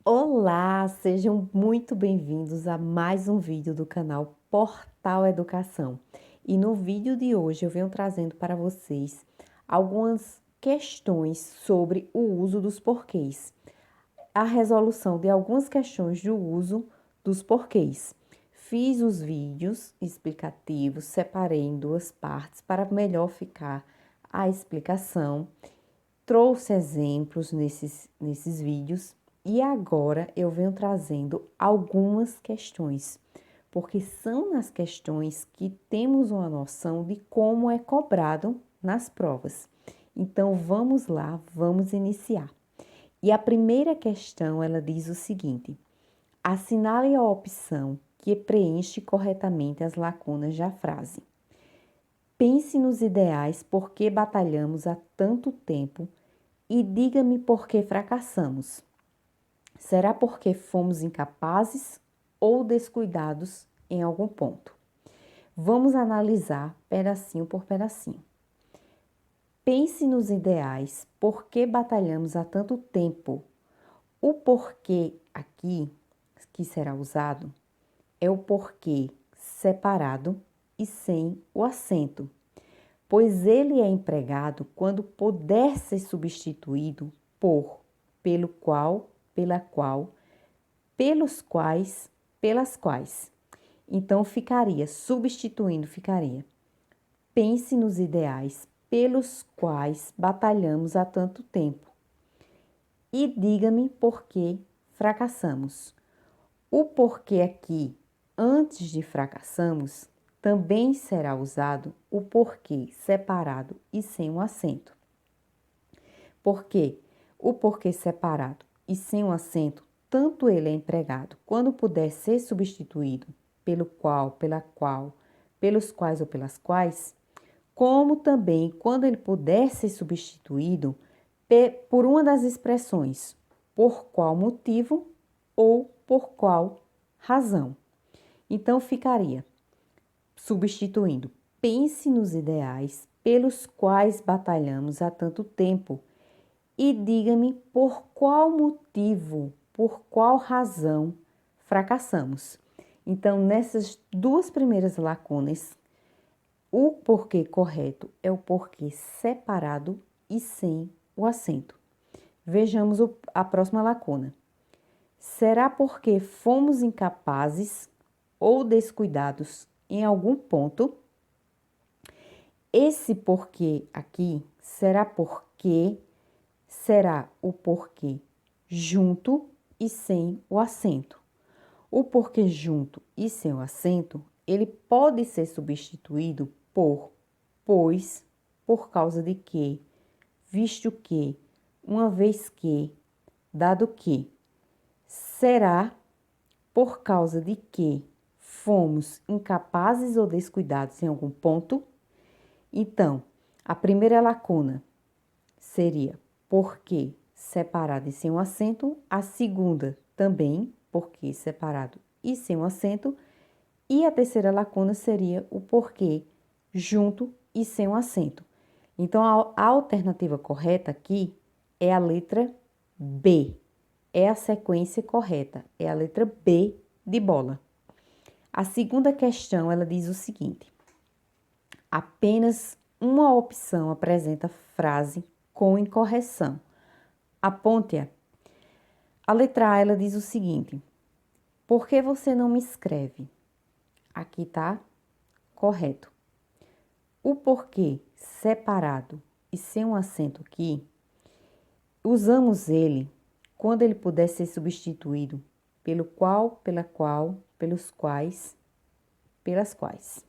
Olá, sejam muito bem-vindos a mais um vídeo do canal Portal Educação. E no vídeo de hoje eu venho trazendo para vocês algumas questões sobre o uso dos porquês. A resolução de algumas questões do uso dos porquês. Fiz os vídeos explicativos, separei em duas partes para melhor ficar a explicação. Trouxe exemplos nesses vídeos e agora eu venho trazendo algumas questões, porque são nas questões que temos uma noção de como é cobrado nas provas. Então vamos lá, vamos iniciar. E a primeira questão, ela diz o seguinte: assinale a opção que preenche corretamente as lacunas da frase. Pense nos ideais por que batalhamos há tanto tempo e diga-me por que fracassamos. Será porque fomos incapazes ou descuidados em algum ponto? Vamos analisar pedacinho por pedacinho. Pense nos ideais, por que batalhamos há tanto tempo? O porquê aqui, que será usado, é o porquê separado e sem o acento, pois ele é empregado quando puder ser substituído por, pelo qual, pela qual, pelos quais, pelas quais. Então ficaria, substituindo, ficaria. Pense nos ideais pelos quais batalhamos há tanto tempo e diga-me por que fracassamos. O porquê aqui, antes de fracassamos, também será usado o porquê separado e sem um acento. Porque o porquê separado e sem um acento, tanto ele é empregado quando puder ser substituído pelo qual, pela qual, pelos quais ou pelas quais, como também quando ele puder ser substituído por uma das expressões por qual motivo ou por qual razão. Então ficaria substituindo: pense nos ideais pelos quais batalhamos há tanto tempo e diga-me por qual motivo, por qual razão fracassamos. Então, nessas duas primeiras lacunas, o porquê correto é o porquê separado e sem o acento. Vejamos a próxima lacuna. Será porque fomos incapazes ou descuidados em algum ponto? Esse porquê aqui será o porquê junto e sem o acento. O porquê junto e sem o acento, ele pode ser substituído por pois, por causa de que, visto que, uma vez que, dado que. Será por causa de que fomos incapazes ou descuidados em algum ponto? Então, a primeira lacuna seria porque separado e sem um acento, a segunda também, porque separado e sem um acento, e a terceira lacuna seria o porquê junto e sem um acento. Então, a alternativa correta aqui é a letra B. É a sequência correta, é a letra B de bola. A segunda questão, ela diz o seguinte: apenas uma opção apresenta frase com incorreção. Aponte-a. A letra A, ela diz o seguinte: por que você não me escreve? Aqui tá correto. O porquê separado e sem um acento aqui, usamos ele quando ele puder ser substituído pelo qual, pela qual, pelos quais, pelas quais.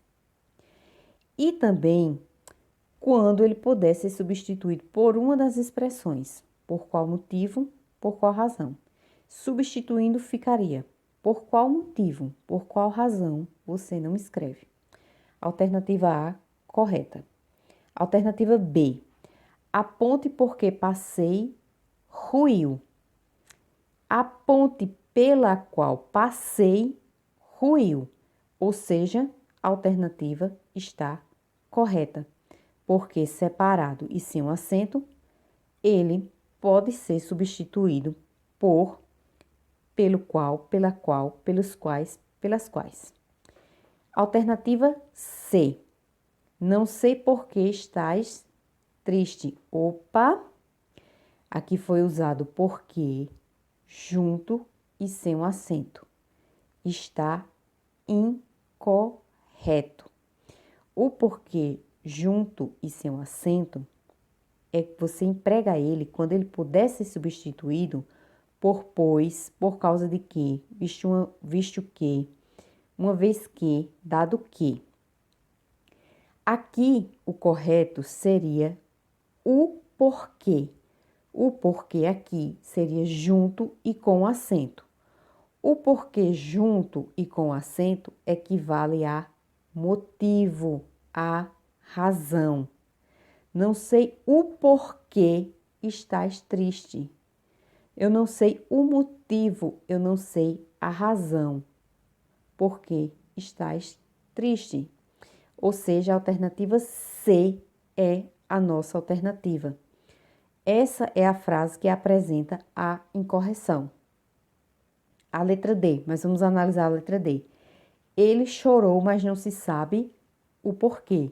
E também quando ele puder ser substituído por uma das expressões, por qual motivo, por qual razão. Substituindo ficaria: por qual motivo, por qual razão você não me escreve? Alternativa A, correta. Alternativa B, aponte porque passei, ruiu. A ponte pela qual passei ruiu, ou seja, a alternativa está correta, porque separado e sem um acento, ele pode ser substituído por pelo qual, pela qual, pelos quais, pelas quais. Alternativa C. Não sei por que estás triste. Opa! Aqui foi usado porque junto e sem um acento. Está incorreto. O porquê junto e sem um acento é que você emprega ele quando ele puder ser substituído por pois, por causa de que, visto que, uma vez que, dado que. Aqui, o correto seria o porquê. O porquê aqui seria junto e com acento. O porquê junto e com acento equivale a motivo, a razão. Não sei o porquê estás triste. Eu não sei o motivo, eu não sei a razão por que estás triste. Ou seja, a alternativa C é a nossa alternativa. Essa é a frase que apresenta a incorreção. A letra D, mas vamos analisar a letra D. Ele chorou, mas não se sabe o porquê.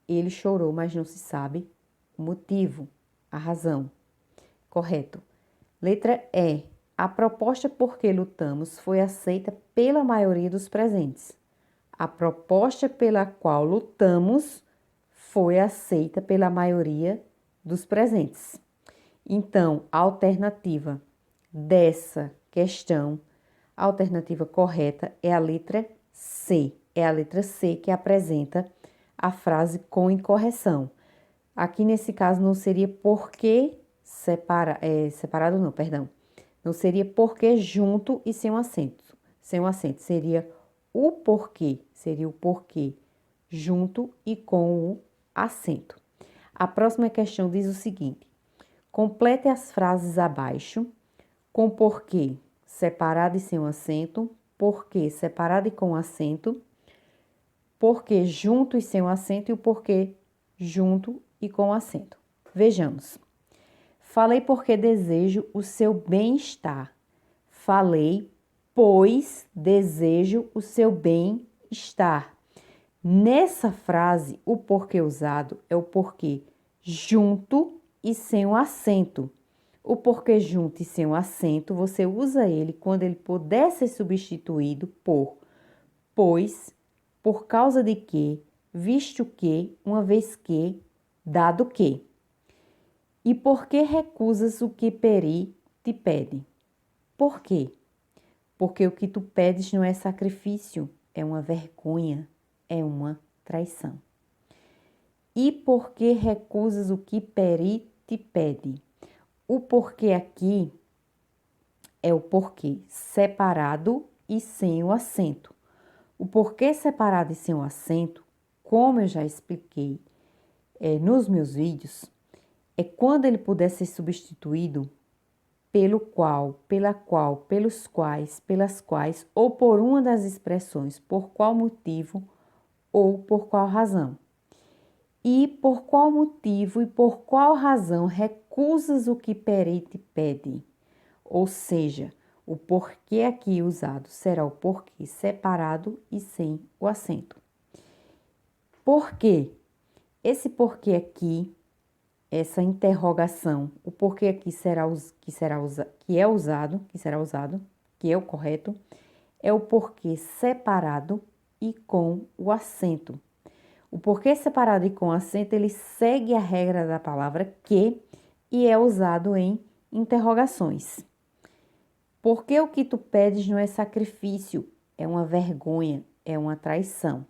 Ele chorou, mas não se sabe o motivo, a razão. Correto. Letra E. A proposta por que lutamos foi aceita pela maioria dos presentes. A proposta pela qual lutamos foi aceita pela maioria dos presentes. Então, a alternativa dessa questão, a alternativa correta é a letra C. É a letra C que apresenta a frase com incorreção. Aqui nesse caso não seria porque separado não, perdão. Não seria porque junto e sem um acento. Sem um acento seria o porquê junto e com o acento. A próxima questão diz o seguinte: complete as frases abaixo com porquê separado e sem um acento, porquê separado e com acento, porquê junto e sem um acento e o porquê junto e com acento. Vejamos. Falei porque desejo o seu bem-estar. Falei, pois desejo o seu bem-estar. Nessa frase, o porquê usado é o porquê junto e sem um acento. O porquê junto e sem um acento, você usa ele quando ele puder ser substituído por pois, por causa de que, visto que, uma vez que, dado que. E por que recusas o que Peri te pede? Por quê? Porque o que tu pedes não é sacrifício, é uma vergonha, é uma traição. E por que recusas o que Peri te pede? O porquê aqui é o porquê separado e sem o acento. O porquê separado e sem o acento, como eu já expliquei nos meus vídeos, é quando ele puder ser substituído pelo qual, pela qual, pelos quais, pelas quais, ou por uma das expressões por qual motivo ou por qual razão. E por qual motivo e por qual razão recusas o que Peri te pede? Ou seja, o porquê aqui usado será o porquê separado e sem o acento. Por quê? Esse porquê aqui, essa interrogação, o porquê aqui que é o correto, é o porquê separado e com o acento. O porquê separado e com acento, ele segue a regra da palavra que e é usado em interrogações. Porque o que tu pedes não é sacrifício, é uma vergonha, é uma traição.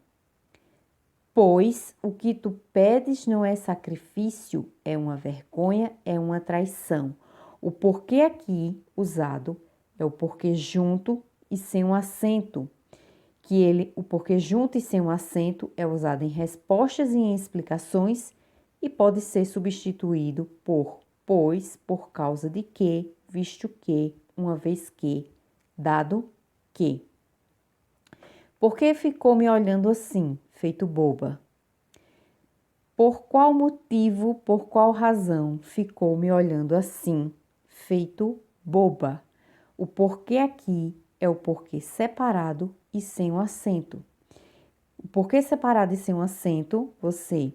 Pois o que tu pedes não é sacrifício, é uma vergonha, é uma traição. O porquê aqui usado é o porquê junto e sem um acento. O porquê junto e sem um acento é usado em respostas e em explicações e pode ser substituído por pois, por causa de que, visto que, uma vez que, dado que. Por que ficou me olhando assim, feito boba? Por qual motivo, por qual razão ficou me olhando assim, feito boba? O porquê aqui é o porquê separado e sem o acento. O porquê separado e sem o acento, você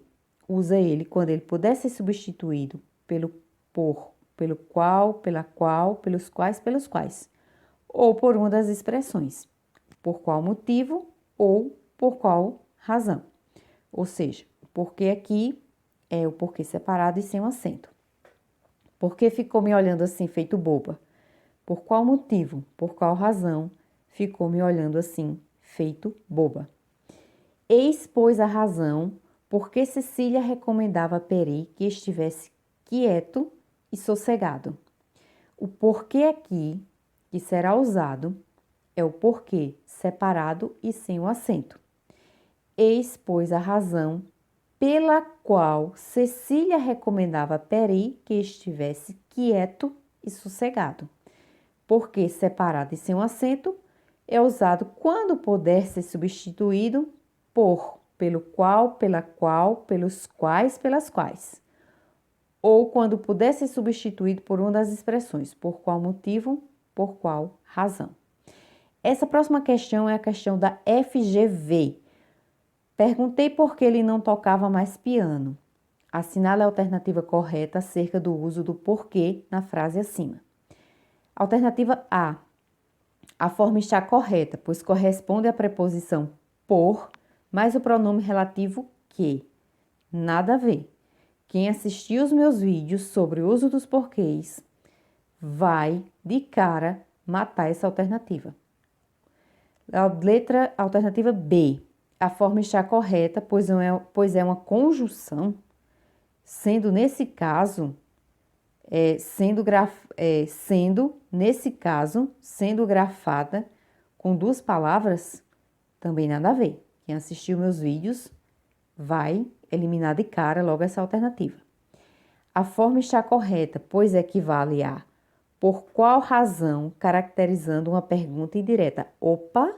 usa ele quando ele puder ser substituído pelo por, pelo qual, pela qual, pelos quais, pelos quais. Ou por uma das expressões. Por qual motivo ou por qual razão. Ou seja, o porquê aqui é o porquê separado e sem o acento. Por que ficou me olhando assim, feito boba? Por qual motivo, por qual razão ficou me olhando assim, feito boba? Eis, pois, a razão por que Cecília recomendava a Peri que estivesse quieto e sossegado. O porquê aqui, que será usado, é o porquê separado e sem o acento. Eis, pois, a razão pela qual Cecília recomendava a Peri que estivesse quieto e sossegado. Porquê separado e sem o acento é usado quando puder ser substituído por, pelo qual, pela qual, pelos quais, pelas quais. Ou quando puder ser substituído por uma das expressões, por qual motivo, por qual razão. Essa próxima questão é a questão da FGV. Perguntei por que ele não tocava mais piano. Assinale a alternativa correta acerca do uso do porquê na frase acima. Alternativa A. A forma está correta, pois corresponde à preposição por, mais o pronome relativo que. Nada a ver. Quem assistiu os meus vídeos sobre o uso dos porquês vai, de cara, matar essa alternativa. Alternativa B. A forma está correta, pois é uma conjunção, sendo nesse caso, sendo grafada com duas palavras, também nada a ver. Quem assistiu meus vídeos vai eliminar de cara logo essa alternativa. A forma está correta, pois equivale a por qual razão, caracterizando uma pergunta indireta. Opa!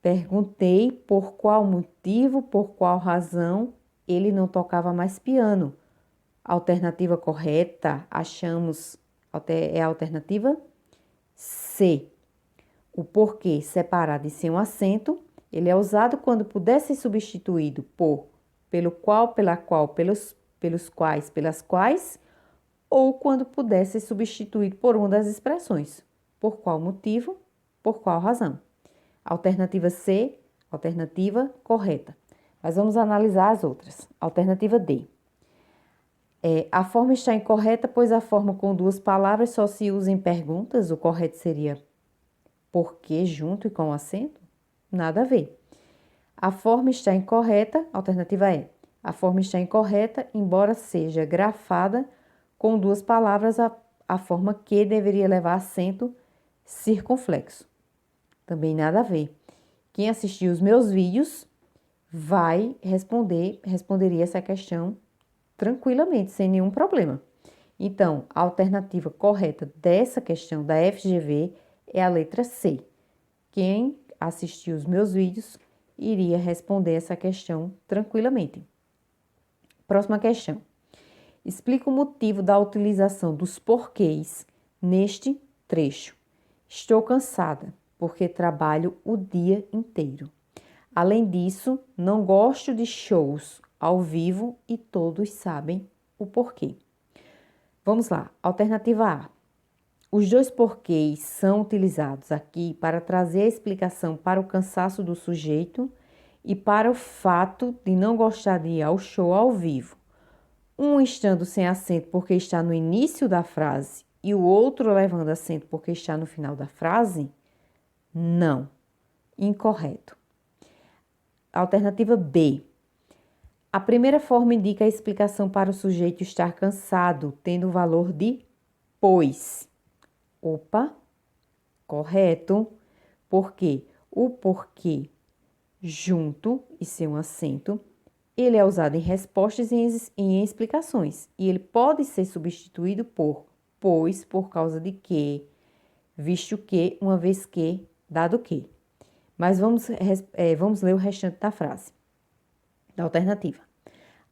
Perguntei por qual motivo, por qual razão ele não tocava mais piano. A alternativa correta, achamos, é a alternativa C. O porquê separado e sem um acento, ele é usado quando puder ser substituído por, pelo qual, pela qual, pelos quais, pelas quais, ou quando puder ser substituído por uma das expressões, por qual motivo, por qual razão. Alternativa C, alternativa correta. Mas vamos analisar as outras. Alternativa D. A forma está incorreta, pois a forma com duas palavras só se usa em perguntas. O correto seria por que junto e com acento? Nada a ver. A forma está incorreta, alternativa E. A forma está incorreta, embora seja grafada com duas palavras, a forma que deveria levar acento circunflexo. Também nada a ver. Quem assistiu os meus vídeos responderia essa questão tranquilamente, sem nenhum problema. Então, a alternativa correta dessa questão da FGV é a letra C. Quem assistiu os meus vídeos iria responder essa questão tranquilamente. Próxima questão. Explica o motivo da utilização dos porquês neste trecho. Estou cansada porque trabalho o dia inteiro. Além disso, não gosto de shows ao vivo e todos sabem o porquê. Vamos lá. Alternativa A. Os dois porquês são utilizados aqui para trazer a explicação para o cansaço do sujeito e para o fato de não gostar de ir ao show ao vivo. Um estando sem acento porque está no início da frase e o outro levando acento porque está no final da frase? Não. Incorreto. Alternativa B. A primeira forma indica a explicação para o sujeito estar cansado, tendo o valor de pois. Opa, correto. Porque o porquê junto e sem um acento, ele é usado em respostas e em explicações. E ele pode ser substituído por pois, por causa de que, visto que, uma vez que, dado que. Mas vamos ler o restante da frase. Da alternativa.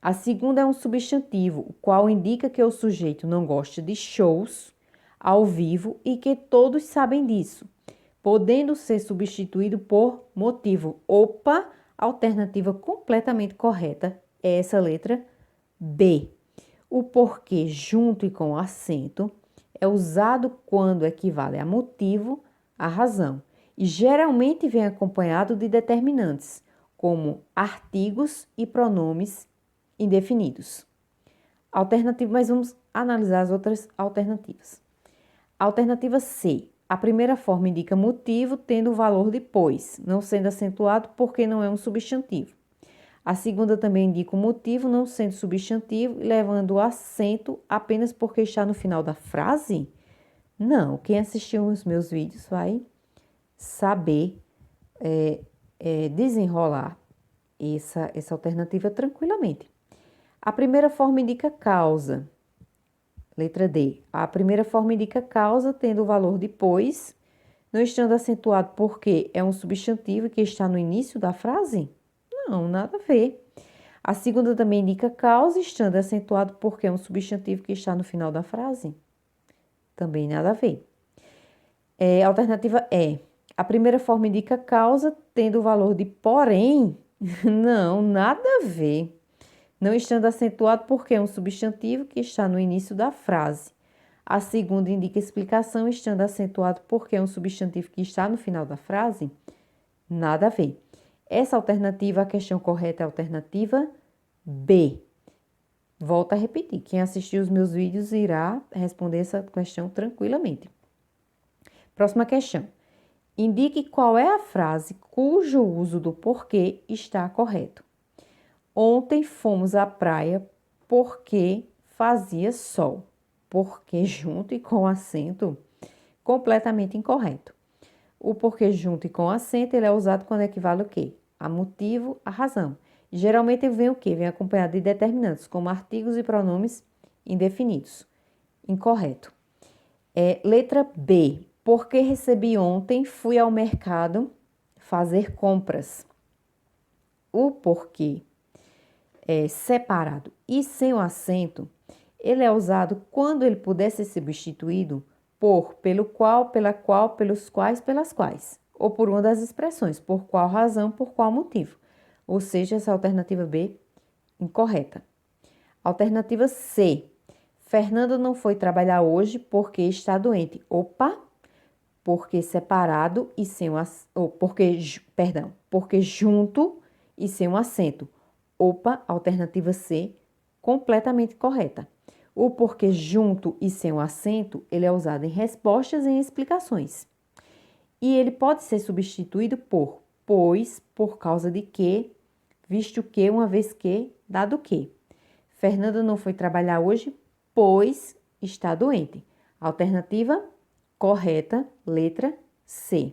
A segunda é um substantivo, o qual indica que o sujeito não gosta de shows ao vivo e que todos sabem disso, podendo ser substituído por motivo. Opa, alternativa completamente correta é essa letra B. O porquê junto e com acento é usado quando equivale a motivo, a razão, e geralmente vem acompanhado de determinantes, como artigos e pronomes indefinidos. Alternativa, mas vamos analisar as outras alternativas. Alternativa C. A primeira forma indica motivo, tendo o valor depois, não sendo acentuado porque não é um substantivo. A segunda também indica o motivo, não sendo substantivo, levando o acento apenas porque está no final da frase? Não, quem assistiu os meus vídeos vai saber desenrolar essa alternativa tranquilamente. A primeira forma indica causa. Letra D. A primeira forma indica causa, tendo o valor depois, não estando acentuado porque é um substantivo que está no início da frase? Não, nada a ver. A segunda também indica causa, estando acentuado porque é um substantivo que está no final da frase? Também nada a ver. Alternativa E. A primeira forma indica causa, tendo o valor de porém? Não, nada a ver. Não estando acentuado porque é um substantivo que está no início da frase. A segunda indica explicação, estando acentuado porque é um substantivo que está no final da frase? Nada a ver. Essa alternativa, a questão correta é a alternativa B. Volto a repetir, quem assistiu os meus vídeos irá responder essa questão tranquilamente. Próxima questão. Indique qual é a frase cujo uso do porquê está correto. Ontem fomos à praia porque fazia sol. Porquê junto e com acento? Completamente incorreto. O porquê junto e com acento, ele é usado quando equivale o quê? A motivo, a razão. Geralmente vem o quê? Vem acompanhado de determinantes, como artigos e pronomes indefinidos. Incorreto. Letra B. Porque recebi ontem, fui ao mercado fazer compras. O porquê separado e sem o acento, ele é usado quando ele puder ser substituído por, pelo qual, pela qual, pelos quais, pelas quais. Ou por uma das expressões, por qual razão, por qual motivo. Ou seja, essa alternativa B, incorreta. Alternativa C. Fernando não foi trabalhar hoje porque está doente. Opa! Porque separado e sem porque junto e sem um acento. Opa, alternativa C, completamente correta. O porquê junto e sem o acento, ele é usado em respostas e em explicações. E ele pode ser substituído por pois, por causa de que, visto que, uma vez que, dado que. Fernando não foi trabalhar hoje, pois está doente. Alternativa correta, letra C.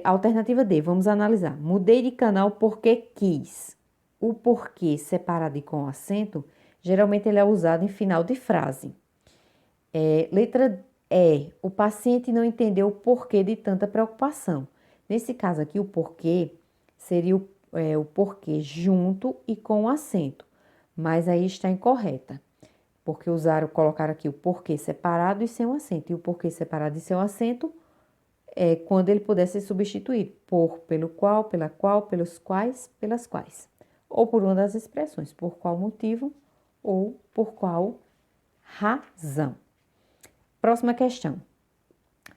Alternativa D, vamos analisar. Mudei de canal porque quis. O porquê separado e com acento, geralmente ele é usado em final de frase. Letra E, o paciente não entendeu o porquê de tanta preocupação. Nesse caso aqui, o porquê seria o porquê junto e com acento, mas aí está incorreta, porque colocaram aqui o porquê separado e sem o acento. E o porquê separado e sem o acento é quando ele puder ser substituído por, pelo qual, pela qual, pelos quais, pelas quais. Ou por uma das expressões, por qual motivo ou por qual razão. Próxima questão.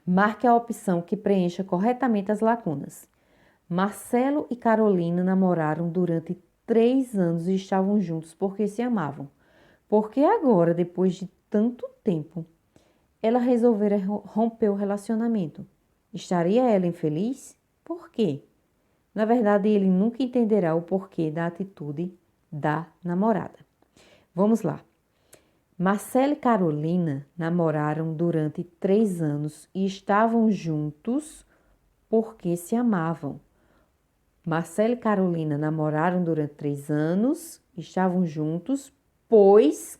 Marque a opção que preencha corretamente as lacunas. Marcelo e Carolina namoraram durante 3 anos e estavam juntos porque se amavam. Porque agora, depois de tanto tempo, ela resolvera romper o relacionamento. Estaria ela infeliz? Por quê? Na verdade, ele nunca entenderá o porquê da atitude da namorada. Vamos lá. Marcelo e Carolina namoraram durante 3 anos e estavam juntos porque se amavam. Marcelo e Carolina namoraram durante 3 anos, estavam juntos, pois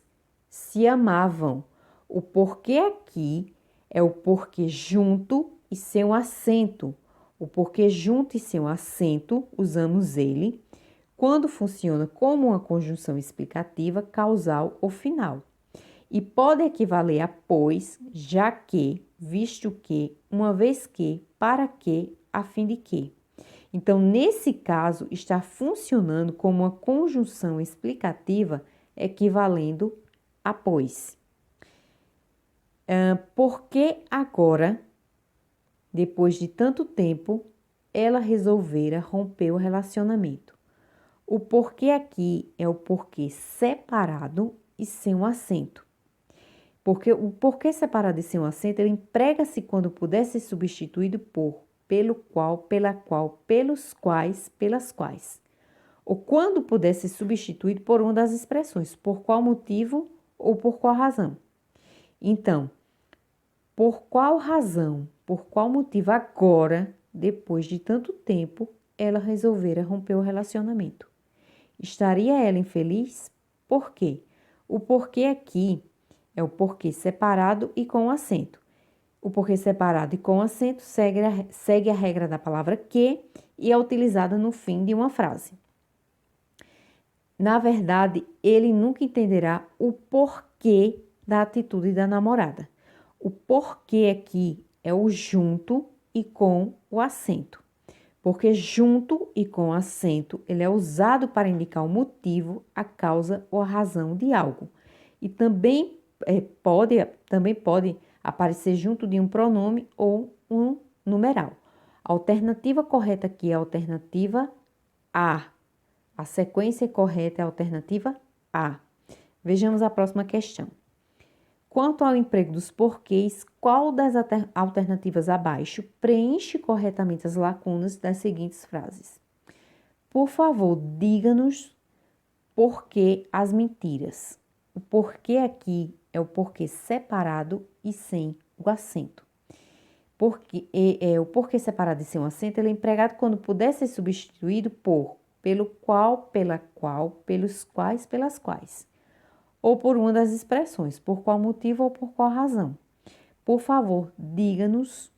se amavam. O porquê aqui é o porquê junto e sem o acento. O porquê junto e sem o acento, usamos ele quando funciona como uma conjunção explicativa, causal ou final. e pode equivaler a pois, já que, visto que, uma vez que, para que, a fim de que. Então, nesse caso, está funcionando como uma conjunção explicativa equivalendo a pois. Por que agora, depois de tanto tempo, ela resolvera romper o relacionamento? O porquê aqui é o porquê separado e sem um acento. Porque o porquê separado e sem um acento, ele emprega-se quando puder ser substituído por, pelo qual, pela qual, pelos quais, pelas quais. Ou quando puder ser substituído por uma das expressões, por qual motivo ou por qual razão. Então, por qual razão, por qual motivo agora, depois de tanto tempo, ela resolvera romper o relacionamento? Estaria ela infeliz? Por quê? O porquê aqui é o porquê separado e com acento. O porquê separado e com acento segue a regra da palavra que e é utilizada no fim de uma frase. Na verdade, ele nunca entenderá o porquê da atitude da namorada. O porquê aqui é o junto e com o acento. Porque junto e com acento, ele é usado para indicar o motivo, a causa ou a razão de algo. E também pode aparecer junto de um pronome ou um numeral. A alternativa correta aqui é a alternativa A. A sequência correta é a alternativa A. Vejamos a próxima questão. Quanto ao emprego dos porquês, qual das alternativas abaixo preenche corretamente as lacunas das seguintes frases? Por favor, diga-nos por que as mentiras. O porquê aqui é o porquê separado e sem o acento. O porquê separado e sem o acento ele é empregado quando puder ser substituído por, pelo qual, pela qual, pelos quais, pelas quais. Ou por uma das expressões, por qual motivo ou por qual razão. Por favor, diga-nos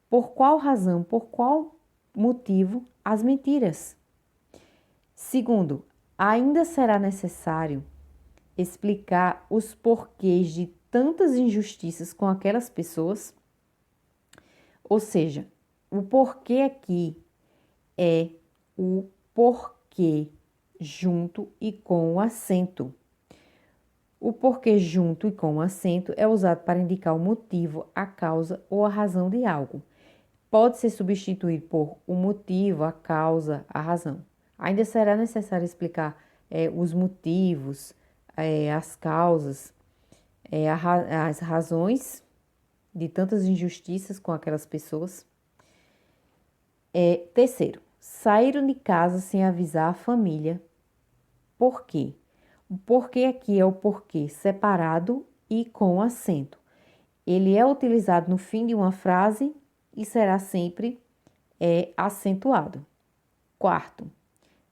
por qual razão, por qual motivo as mentiras. Segundo, ainda será necessário explicar os porquês de tantas injustiças com aquelas pessoas. Ou seja, o porquê aqui é o porquê junto e com o acento. O porquê junto e com o acento é usado para indicar o motivo, a causa ou a razão de algo. Pode ser substituído por o motivo, a causa, a razão. Ainda será necessário explicar os motivos, as causas, as razões de tantas injustiças com aquelas pessoas. Terceiro, saíram de casa sem avisar a família. Por quê? O porquê aqui é o porquê separado e com acento. Ele é utilizado no fim de uma frase e será sempre acentuado. Quarto,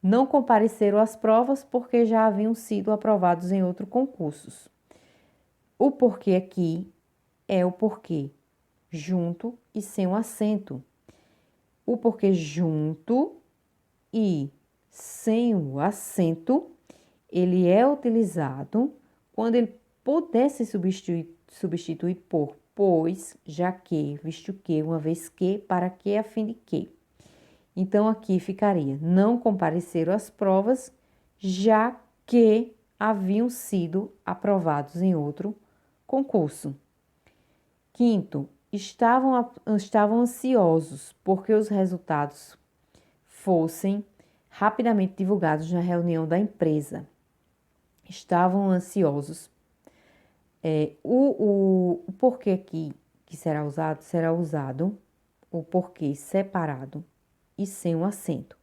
não compareceram às provas porque já haviam sido aprovados em outros concursos. O porquê aqui é o porquê junto e sem o acento. O porquê junto e sem o acento, ele é utilizado quando ele puder ser substituído por pois, já que, visto que, uma vez que, para que, a fim de que. Então, aqui ficaria, não compareceram às provas, já que haviam sido aprovados em outro concurso. Quinto, estavam ansiosos porque os resultados fossem rapidamente divulgados na reunião da empresa. Estavam ansiosos. O porquê aqui que será usado o porquê separado e sem um acento.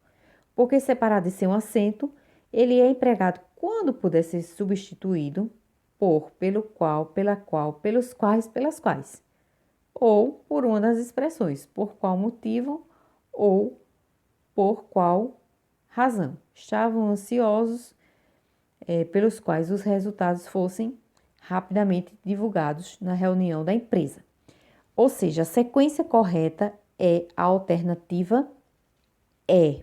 Porquê separado e sem um acento, ele é empregado quando puder ser substituído por, pelo qual, pela qual, pelos quais, pelas quais. Ou por uma das expressões, por qual motivo ou por qual razão. Estavam ansiosos pelos quais os resultados fossem rapidamente divulgados na reunião da empresa. Ou seja, a sequência correta é a alternativa E.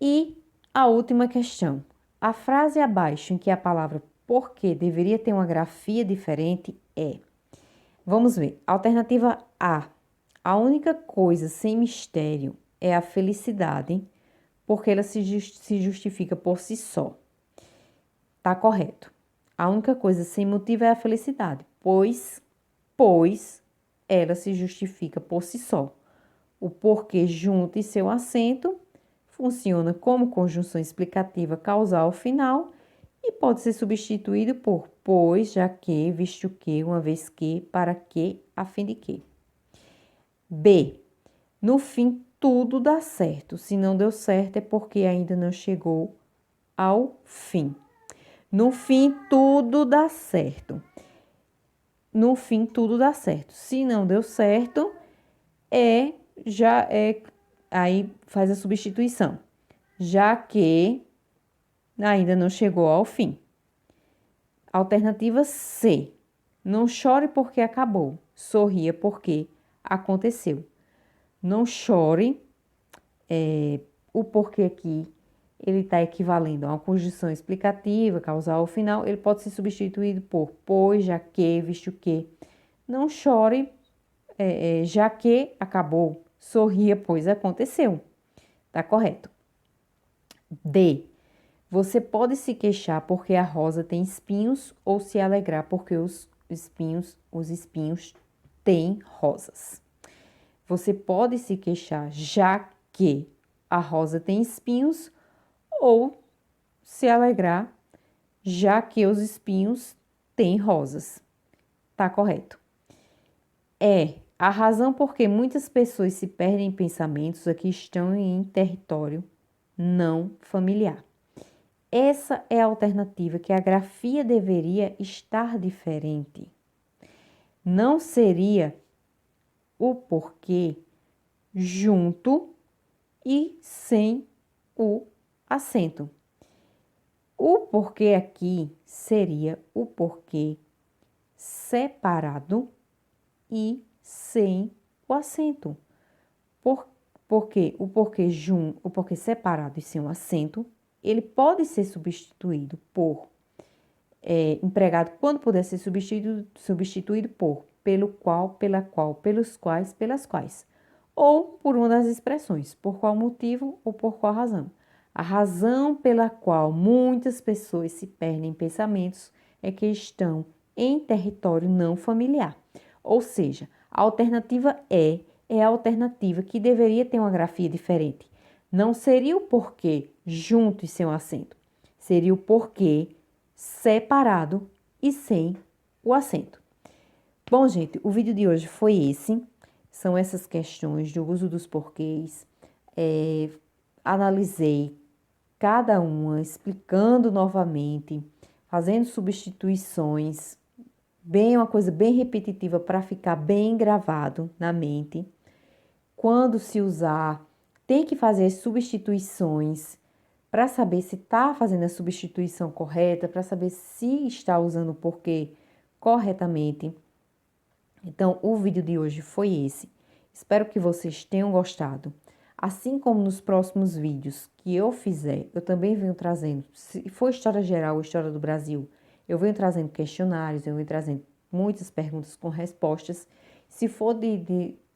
E a última questão. A frase abaixo em que a palavra por que deveria ter uma grafia diferente é... Vamos ver. Alternativa A. A única coisa sem mistério é a felicidade, porque ela se justifica por si só. Tá correto. A única coisa sem motivo é a felicidade, pois ela se justifica por si só. O porquê junto e seu acento funciona como conjunção explicativa causal final e pode ser substituído por pois, já que, visto que, uma vez que, para que, a fim de que. B. No fim, tudo dá certo. Se não deu certo, é porque ainda não chegou ao fim. No fim, tudo dá certo. No fim, tudo dá certo. Se não deu certo, aí faz a substituição. Já que ainda não chegou ao fim. Alternativa C. Não chore porque acabou. Sorria porque aconteceu. Não chore, o porquê aqui, ele está equivalendo a uma conjunção explicativa, causal ao final, ele pode ser substituído por pois, já que, visto que. Não chore, já que acabou. Sorria, pois aconteceu. Tá correto. D. Você pode se queixar porque a rosa tem espinhos ou se alegrar porque os espinhos têm rosas. Você pode se queixar já que a rosa tem espinhos ou se alegrar já que os espinhos têm rosas. Tá correto. A razão por que muitas pessoas se perdem em pensamentos aqui estão em território não familiar. Essa é a alternativa que a grafia deveria estar diferente. Não seria o porquê junto e sem o acento. O porquê aqui seria o porquê separado e sem o acento. Porque o porquê separado e sem o acento, ele pode ser substituído por empregado quando puder ser substituído por pelo qual, pela qual, pelos quais, pelas quais. Ou por uma das expressões, por qual motivo ou por qual razão. A razão pela qual muitas pessoas se perdem em pensamentos é que estão em território não familiar. Ou seja, a alternativa é a alternativa que deveria ter uma grafia diferente. Não seria o porquê junto e sem o acento. Seria o porquê separado e sem o acento. Bom, gente, o vídeo de hoje foi esse. São essas questões do uso dos porquês. Analisei cada uma, explicando novamente, fazendo substituições, uma coisa bem repetitiva para ficar bem gravado na mente. Quando se usar, tem que fazer as substituições para saber se está fazendo a substituição correta, para saber se está usando o porquê corretamente. Então, o vídeo de hoje foi esse. Espero que vocês tenham gostado. Assim como nos próximos vídeos que eu fizer, eu também venho trazendo, se for história geral ou história do Brasil, eu venho trazendo questionários, eu venho trazendo muitas perguntas com respostas. Se for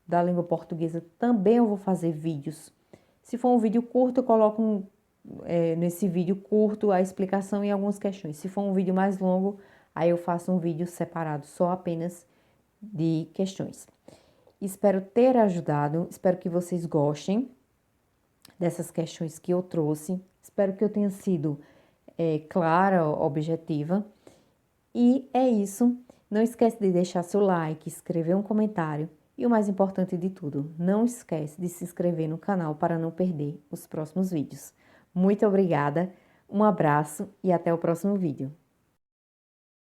da língua portuguesa, também eu vou fazer vídeos. Se for um vídeo curto, eu coloco nesse vídeo curto a explicação e algumas questões. Se for um vídeo mais longo, aí eu faço um vídeo separado só apenas de questões. Espero ter ajudado, espero que vocês gostem dessas questões que eu trouxe. Espero que eu tenha sido clara, objetiva. E é isso. Não esquece de deixar seu like, escrever um comentário. E o mais importante de tudo, não esquece de se inscrever no canal para não perder os próximos vídeos. Muito obrigada, um abraço e até o próximo vídeo.